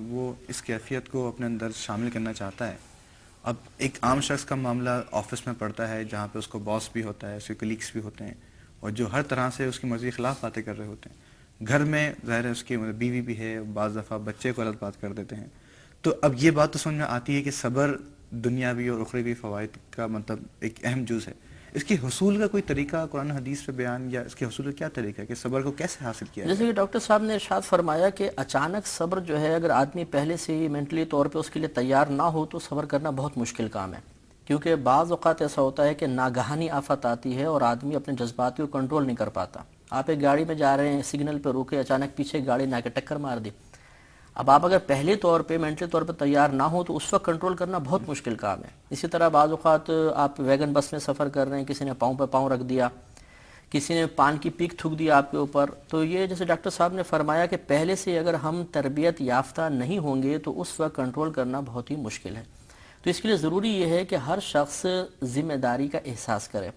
وہ اس کیفیت کو اپنے اندر شامل کرنا چاہتا ہے. اب ایک عام شخص کا معاملہ آفس میں پڑتا ہے جہاں پہ اس کو باس بھی ہوتا ہے, اس کے کلیگس بھی ہوتے ہیں, اور جو ہر طرح سے اس کی مرضی کے خلاف باتیں کر رہے ہوتے ہیں. گھر میں ظاہر ہے اس کی بیوی بھی ہے, بعض دفعہ بچے کو غلط بات کر دیتے ہیں. تو اب یہ بات تو سمجھ میں آتی ہے کہ صبر دنیاوی اور اخروی فوائد کا مطلب ایک اہم جز ہے. اس کے حصول کا کوئی طریقہ قرآن حدیث پہ بیان, یا اس کے حصول کا کیا طریقہ ہے کہ صبر کو کیسے حاصل کیا جیسے جائے؟ کہ ڈاکٹر صاحب نے ارشاد فرمایا کہ اچانک صبر جو ہے, اگر آدمی پہلے سے ہی مینٹلی طور پہ اس کے لیے تیار نہ ہو تو صبر کرنا بہت مشکل کام ہے. کیونکہ بعض اوقات ایسا ہوتا ہے کہ ناگہانی آفت آتی ہے اور آدمی اپنے جذبات کو کنٹرول نہیں کر پاتا. آپ ایک گاڑی میں جا رہے ہیں, سگنل پہ روکے, اچانک پیچھے گاڑی نے آ کے ٹکر مار دی. اب آپ اگر پہلے طور پہ مینٹلی طور پہ تیار نہ ہو تو اس وقت کنٹرول کرنا بہت مشکل کام ہے. اسی طرح بعض اوقات آپ ویگن بس میں سفر کر رہے ہیں, کسی نے پاؤں پہ پاؤں رکھ دیا, کسی نے پان کی پیک تھوک دی آپ کے اوپر. تو یہ جیسے ڈاکٹر صاحب نے فرمایا کہ پہلے سے اگر ہم تربیت یافتہ نہیں ہوں گے تو اس وقت کنٹرول کرنا بہت ہی مشکل ہے. تو اس کے لیے ضروری یہ ہے کہ ہر شخص ذمہ داری کا احساس کرے.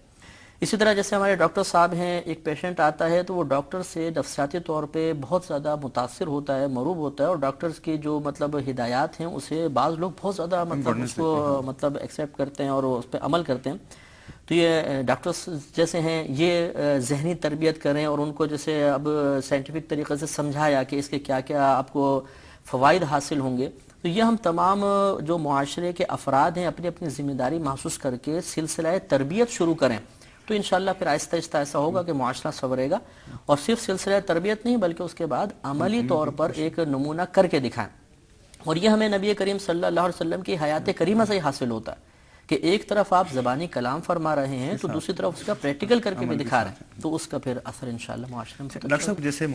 اسی طرح جیسے ہمارے ڈاکٹر صاحب ہیں, ایک پیشنٹ آتا ہے تو وہ ڈاکٹر سے نفسیاتی طور پہ بہت زیادہ متاثر ہوتا ہے, مرعوب ہوتا ہے, اور ڈاکٹرز کی جو مطلب ہدایات ہیں اسے بعض لوگ بہت زیادہ مطلب اس کو مطلب ایکسیپٹ کرتے ہیں اور اس پہ عمل کرتے ہیں. تو یہ ڈاکٹرز جیسے ہیں یہ ذہنی تربیت کریں, اور ان کو جیسے اب سائنٹیفک طریقے سے سمجھایا کہ اس کے کیا کیا آپ کو فوائد حاصل ہوں گے. تو یہ ہم تمام جو معاشرے کے افراد ہیں اپنی اپنی ذمہ داری محسوس کر کے سلسلہ تربیت شروع کریں تو انشاءاللہ پھر آہستہ آہستہ ایسا ہوگا کہ معاشرہ سنورے گا. اور صرف سلسلہ تربیت نہیں بلکہ اس کے بعد عملی طور پر ایک نمونہ کر کے دکھائیں. اور یہ ہمیں نبی کریم صلی اللہ علیہ وسلم کی حیات کریمہ سے ہی حاصل ہوتا ہے کہ ایک طرف آپ زبانی کلام فرما رہے ہیں تو دوسری طرف اس کا پریکٹیکل کر کے بھی دکھا رہے ہیں, تو اس کا پھر اثر انشاءاللہ معاشرے میں. ڈاکٹر صاحب جیسے